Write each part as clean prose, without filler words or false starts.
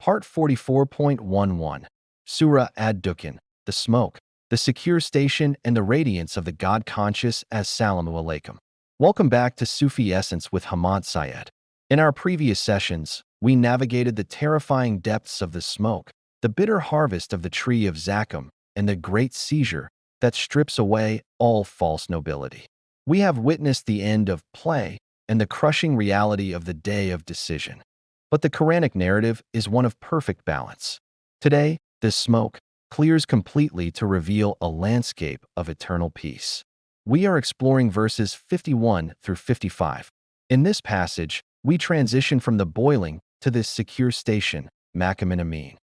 Part 44.11, Surah Ad-Dukhan, the smoke, the secure station and the radiance of the God-conscious As-salamu Alaykum. Welcome back to Sufi Essence with Hammad Syed. In our previous sessions, we navigated the terrifying depths of the smoke, the bitter harvest of the tree of Zakkum, and the great seizure that strips away all false nobility. We have witnessed the end of play and the crushing reality of the day of decision. But the Quranic narrative is one of perfect balance. Today, this smoke clears completely to reveal a landscape of eternal peace. We are exploring verses 51 through 55. In this passage, we transition from the boiling to this secure station, Maqamin Ameen.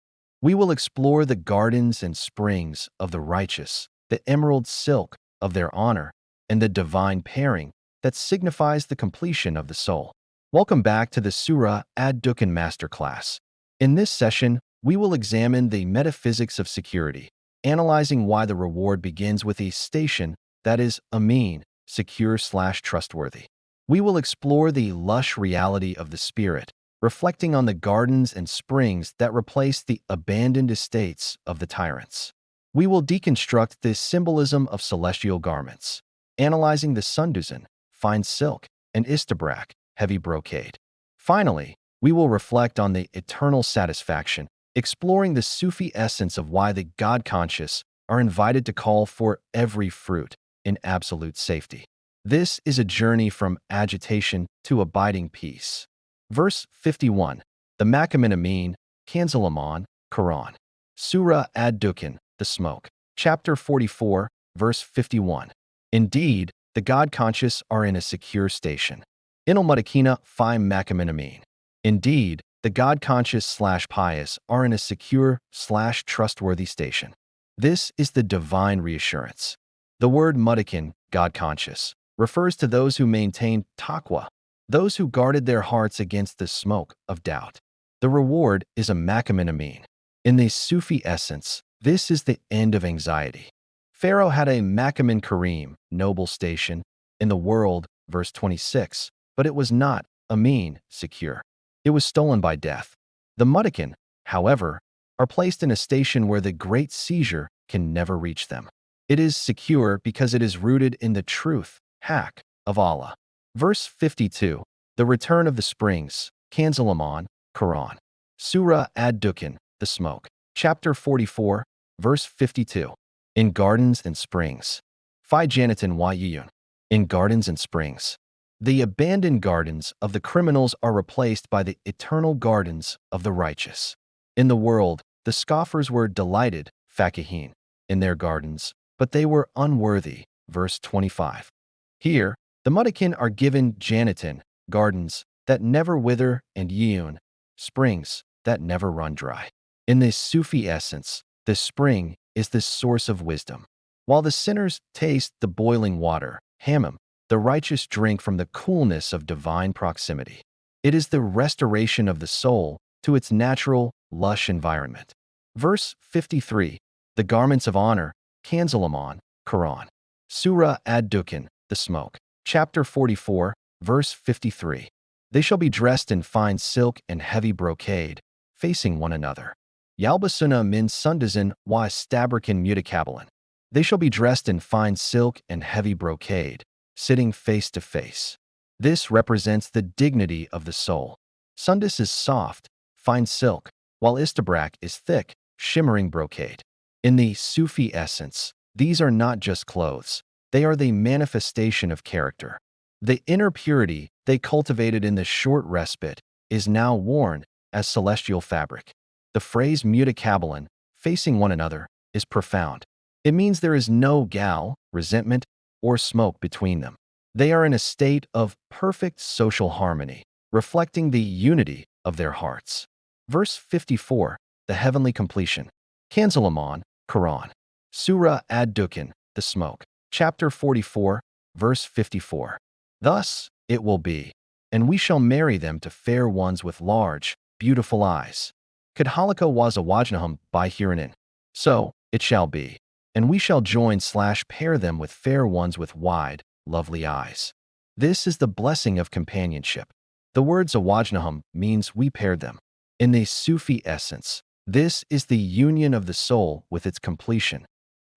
We will explore the gardens and springs of the righteous, the emerald silk of their honor, and the divine pairing that signifies the completion of the soul. Welcome back to the Surah Ad-Dukhan Masterclass. In this session, we will examine the metaphysics of security, analyzing why the reward begins with a station that is Ameen, secure/trustworthy. We will explore the lush reality of the spirit, reflecting on the gardens and springs that replace the abandoned estates of the tyrants. We will deconstruct the symbolism of celestial garments, analyzing the Sundus and fine silk and Istabraq, heavy brocade. Finally, we will reflect on the eternal satisfaction, exploring the Sufi essence of why the God-conscious are invited to call for every fruit in absolute safety. This is a journey from agitation to abiding peace. Verse 51, the Maqamin Ameen, As-salamu Alaykum, Surah Ad-Dukhan, the smoke. Chapter 44, verse 51. Indeed, the God-conscious are in a secure station. Inal-Mutakina fi Maqamin Ameen. Indeed, the God-conscious/pious are in a secure/trustworthy station. This is the divine reassurance. The word mutakin, God-conscious, refers to those who maintain taqwa, those who guarded their hearts against the smoke of doubt. The reward is a Maqamin Ameen. In the Sufi essence, this is the end of anxiety. Pharaoh had a Maqamin Kareem, noble station, in the world, verse 26, but it was not Ameen, secure. It was stolen by death. The mutakin, however, are placed in a station where the great seizure can never reach them. It is secure because it is rooted in the truth, haqq, of Allah. Verse 52, the return of the springs, As-salamu Alaykum, Surah Ad-Dukhan, the smoke. Chapter 44, verse 52. In gardens and springs. Fi Janatin wa Yiyun. In gardens and springs. The abandoned gardens of the criminals are replaced by the eternal gardens of the righteous. In the world, the scoffers were delighted, fakihin, in their gardens, but they were unworthy, verse 25. Here, the mutakin are given Janatin, gardens that never wither, and Yiyun, springs that never run dry. In this Sufi essence, the spring is the source of wisdom. While the sinners taste the boiling water, Hammam, the righteous drink from the coolness of divine proximity. It is the restoration of the soul to its natural, lush environment. Verse 53, the garments of honor, As-salamu Alaykum, Surah Ad-Dukhan, the smoke. Chapter 44, verse 53. They shall be dressed in fine silk and heavy brocade, facing one another. Yalbasuna min Sundus wa Istabraq mutakabalan. They shall be dressed in fine silk and heavy brocade, sitting face to face. This represents the dignity of the soul. Sundus is soft, fine silk, while Istabraq is thick, shimmering brocade. In the Sufi essence, these are not just clothes. They are the manifestation of character. The inner purity they cultivated in the short respite is now worn as celestial fabric. The phrase mutakabalan, facing one another, is profound. It means there is no gal, resentment, or smoke between them. They are in a state of perfect social harmony, reflecting the unity of their hearts. Verse 54, the heavenly completion. As-salamu Alaykum, Surah Ad-Dukhan, the smoke. Chapter 44, verse 54. Thus it will be, and we shall marry them to fair ones with large, beautiful eyes. Kadhalika was a wajnahum by Hurun. So it shall be, and we shall join/pair them with fair ones with wide, lovely eyes. This is the blessing of companionship. The word zawajnahum means we paired them. In the Sufi essence, this is the union of the soul with its completion.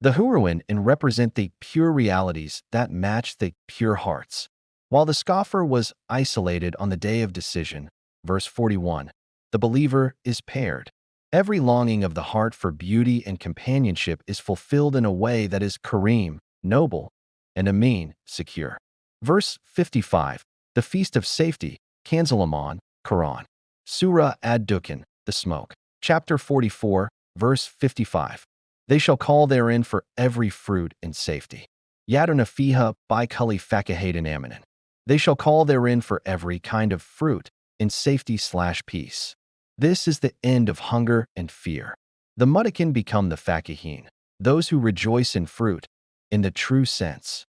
The Hurun represent the pure realities that match the pure hearts. While the scoffer was isolated on the day of decision, verse 41, the believer is paired. Every longing of the heart for beauty and companionship is fulfilled in a way that is Kareem, noble, and Ameen, secure. Verse 55, the feast of safety, Kanzalaman, Quran. Surah Ad-Dukhan, the smoke. Chapter 44, verse 55. They shall call therein for every fruit in safety. Yaduna fiha by Kali Fakahadan Aminin. They shall call therein for every kind of fruit in safety/peace. This is the end of hunger and fear. The Mudakin become the Fakihin, those who rejoice in fruit, in the true sense.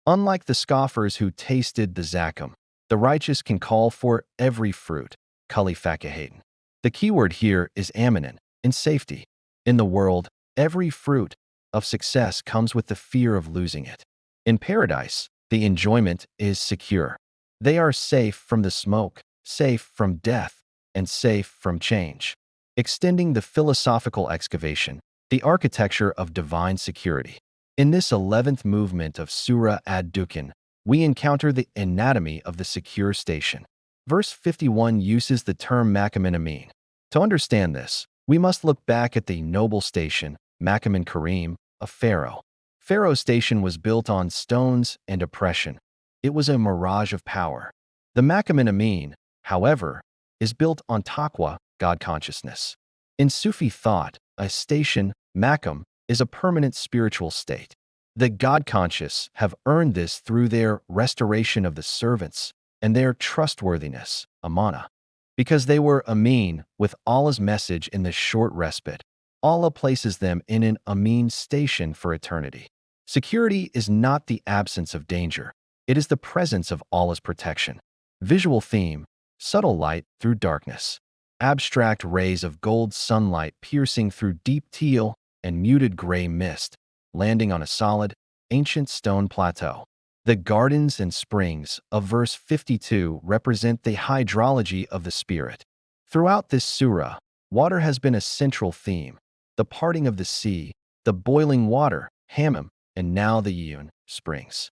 Unlike the scoffers who tasted the zakum, the righteous can call for every fruit, Kali Fakahadan. The keyword here is aminin, in safety. In the world, every fruit of success comes with the fear of losing it. In paradise, the enjoyment is secure. They are safe from the smoke, safe from death, and safe from change. Extending the philosophical excavation, the architecture of divine security. In this 11th movement of Surah Ad-Dukhan, we encounter the anatomy of the secure station. Verse 51 uses the term Maqamin Ameen. To understand this, we must look back at the noble station, Maqamin Kareem, of Pharaoh. Pharaoh's station was built on stones and oppression. It was a mirage of power. The Maqamin Ameen, however, is built on taqwa, God consciousness. In Sufi thought, a station, maqam, is a permanent spiritual state. The God conscious have earned this through their restoration of the servants and their trustworthiness, amana. Because they were Ameen with Allah's message in this short respite, Allah places them in an Ameen station for eternity. Security is not the absence of danger. It is the presence of Allah's protection. Visual theme, subtle light through darkness. Abstract rays of gold sunlight piercing through deep teal and muted gray mist, landing on a solid, ancient stone plateau. The gardens and springs of verse 52 represent the hydrology of the spirit. Throughout this surah, water has been a central theme. The parting of the sea, the boiling water, Hammam, and now the Yun, springs.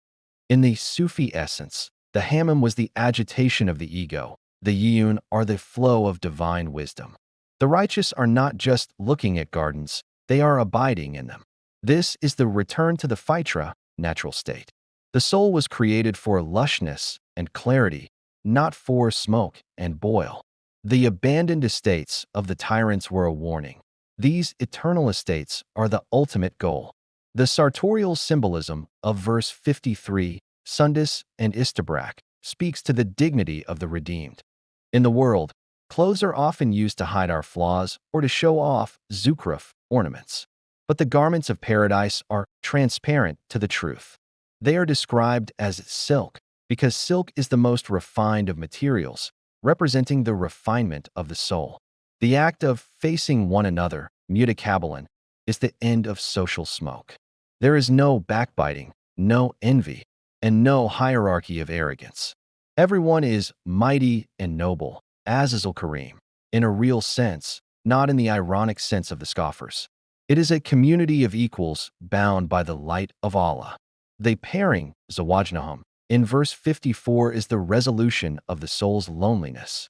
In the Sufi essence, the Hammam was the agitation of the ego. The Yun are the flow of divine wisdom. The righteous are not just looking at gardens, they are abiding in them. This is the return to the fitra, natural state. The soul was created for lushness and clarity, not for smoke and boil. The abandoned estates of the tyrants were a warning. These eternal estates are the ultimate goal. The sartorial symbolism of verse 53, Sundus and Istabraq, speaks to the dignity of the redeemed. In the world, clothes are often used to hide our flaws or to show off zukhruf, ornaments. But the garments of paradise are transparent to the truth. They are described as silk because silk is the most refined of materials, representing the refinement of the soul. The act of facing one another, mutakabalan, is the end of social smoke. There is no backbiting, no envy, and no hierarchy of arrogance. Everyone is mighty and noble, as is Kareem, in a real sense, not in the ironic sense of the scoffers. It is a community of equals bound by the light of Allah. The pairing, zawajnahum, in verse 54 is the resolution of the soul's loneliness.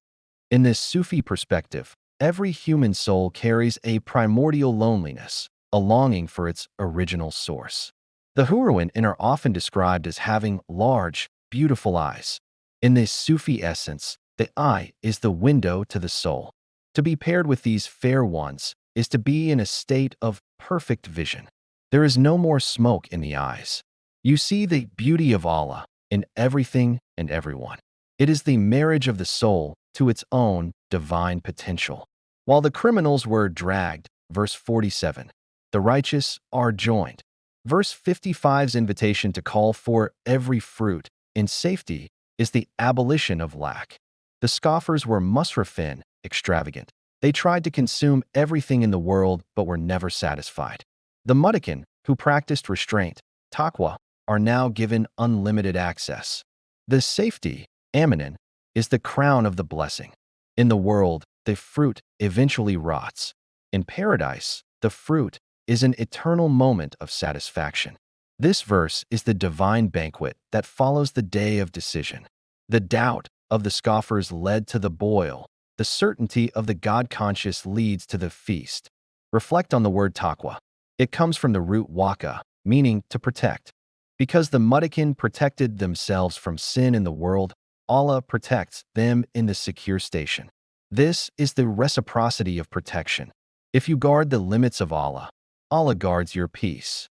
In this Sufi perspective, every human soul carries a primordial loneliness, a longing for its original source. The Hurun are often described as having large, beautiful eyes. In this Sufi essence, the eye is the window to the soul. To be paired with these fair ones is to be in a state of perfect vision. There is no more smoke in the eyes. You see the beauty of Allah in everything and everyone. It is the marriage of the soul to its own divine potential. While the criminals were dragged, verse 47, the righteous are joined. Verse 55's invitation to call for every fruit in safety is the abolition of lack. The scoffers were musrifin, extravagant. They tried to consume everything in the world but were never satisfied. The Mudakin, who practiced restraint, taqwa, are now given unlimited access. The safety, aminin, is the crown of the blessing. In the world, the fruit eventually rots. In paradise, the fruit is an eternal moment of satisfaction. This verse is the divine banquet that follows the day of decision. The doubt of the scoffers led to the boil. The certainty of the God-conscious leads to the feast. Reflect on the word taqwa. It comes from the root waka, meaning to protect. Because the muddakin protected themselves from sin in the world, Allah protects them in the secure station. This is the reciprocity of protection. If you guard the limits of Allah, Allah guards your peace.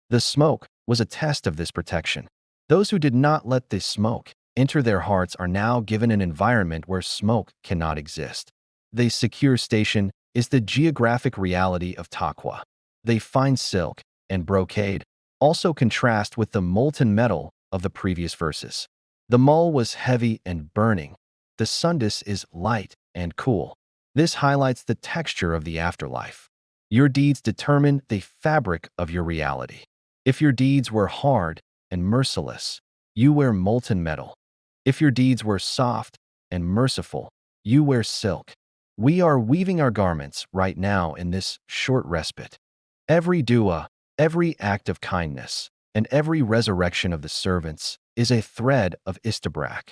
The smoke was a test of this protection. Those who did not let this smoke enter their hearts are now given an environment where smoke cannot exist. The secure station is the geographic reality of taqwa. They fine silk and brocade also contrast with the molten metal of the previous verses. The mul was heavy and burning. The sundus is light and cool. This highlights the texture of the afterlife. Your deeds determine the fabric of your reality. If your deeds were hard and merciless, you wear molten metal. If your deeds were soft and merciful, you wear silk. We are weaving our garments right now in this short respite. Every dua, every act of kindness, and every resurrection of the servants is a thread of Istabraq.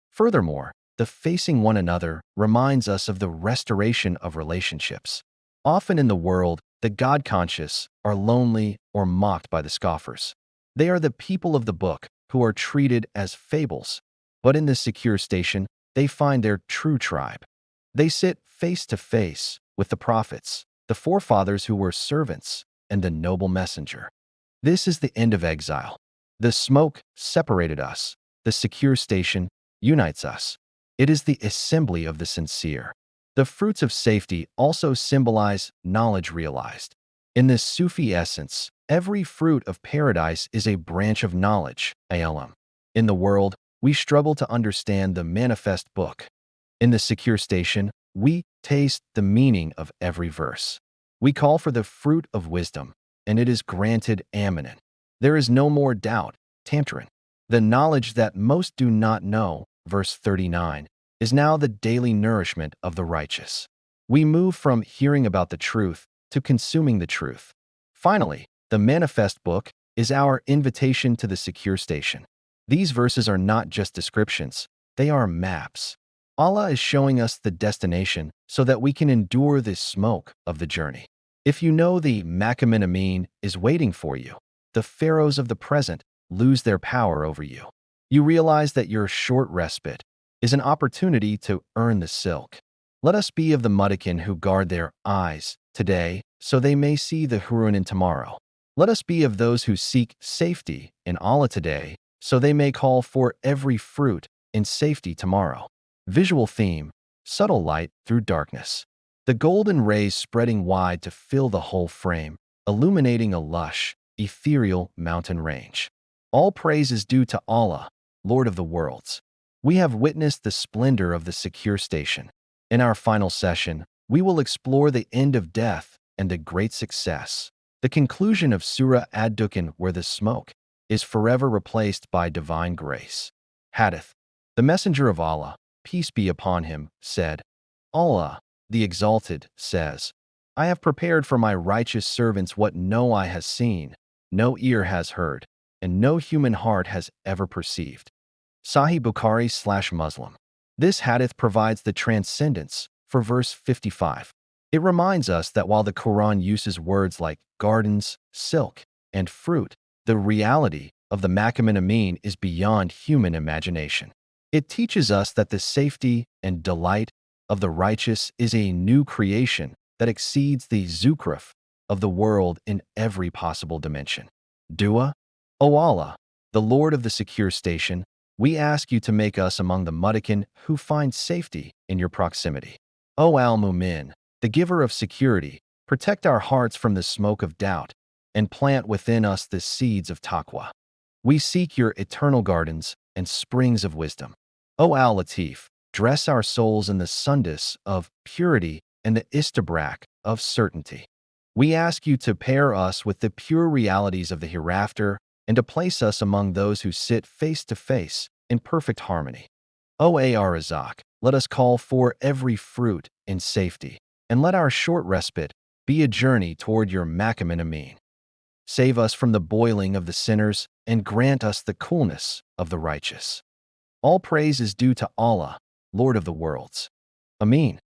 Furthermore, the facing one another reminds us of the restoration of relationships. Often in the world, the God-conscious are lonely or mocked by the scoffers. They are the people of the book who are treated as fables. But in this secure station, they find their true tribe. They sit face to face with the prophets, the forefathers who were servants, and the noble messenger. This is the end of exile. The smoke separated us. The secure station unites us. It is the assembly of the sincere. The fruits of safety also symbolize knowledge realized. In this Sufi essence, every fruit of paradise is a branch of knowledge, ilm. In the world, we struggle to understand the manifest book. In the secure station, we taste the meaning of every verse. We call for the fruit of wisdom, and it is granted Aminan. There is no more doubt, Tamtaran. The knowledge that most do not know, verse 39, is now the daily nourishment of the righteous. We move from hearing about the truth to consuming the truth. Finally, the manifest book is our invitation to the secure station. These verses are not just descriptions, they are maps. Allah is showing us the destination so that we can endure the smoke of the journey. If you know the Maqamin Ameen is waiting for you, the pharaohs of the present lose their power over you. You realize that your short respite is an opportunity to earn the silk. Let us be of the muddakin who guard their eyes today so they may see the Hurun in tomorrow. Let us be of those who seek safety in Allah today so they may call for every fruit in safety tomorrow. Visual theme, subtle light through darkness. The golden rays spreading wide to fill the whole frame, illuminating a lush, ethereal mountain range. All praise is due to Allah, Lord of the worlds. We have witnessed the splendor of the secure station. In our final session, we will explore the end of death and the great success. The conclusion of Surah Ad-Dukhan, where the smoke is forever replaced by divine grace. Hadith. The Messenger of Allah, peace be upon him, said, Allah, the Exalted, says, I have prepared for my righteous servants what no eye has seen, no ear has heard, and no human heart has ever perceived. Sahih Bukhari/Muslim. This hadith provides the transcendence for verse 55. It reminds us that while the Quran uses words like gardens, silk, and fruit, the reality of the Maqamin Ameen is beyond human imagination. It teaches us that the safety and delight of the righteous is a new creation that exceeds the zukhruf of the world in every possible dimension. Dua, O Allah, the Lord of the secure station, we ask you to make us among the muddakin who find safety in your proximity. O Al-Mu'min, the giver of security, protect our hearts from the smoke of doubt and plant within us the seeds of taqwa. We seek your eternal gardens and springs of wisdom. O Al-Latif, dress our souls in the sundus of purity and the istabraq of certainty. We ask you to pair us with the pure realities of the hereafter and to place us among those who sit face to face in perfect harmony. O Ar-Razak, Let us call for every fruit in safety, and let our short respite be a journey toward your Maqamin Ameen. Save us from the boiling of the sinners, and grant us the coolness of the righteous. All praise is due to Allah, Lord of the worlds. Ameen.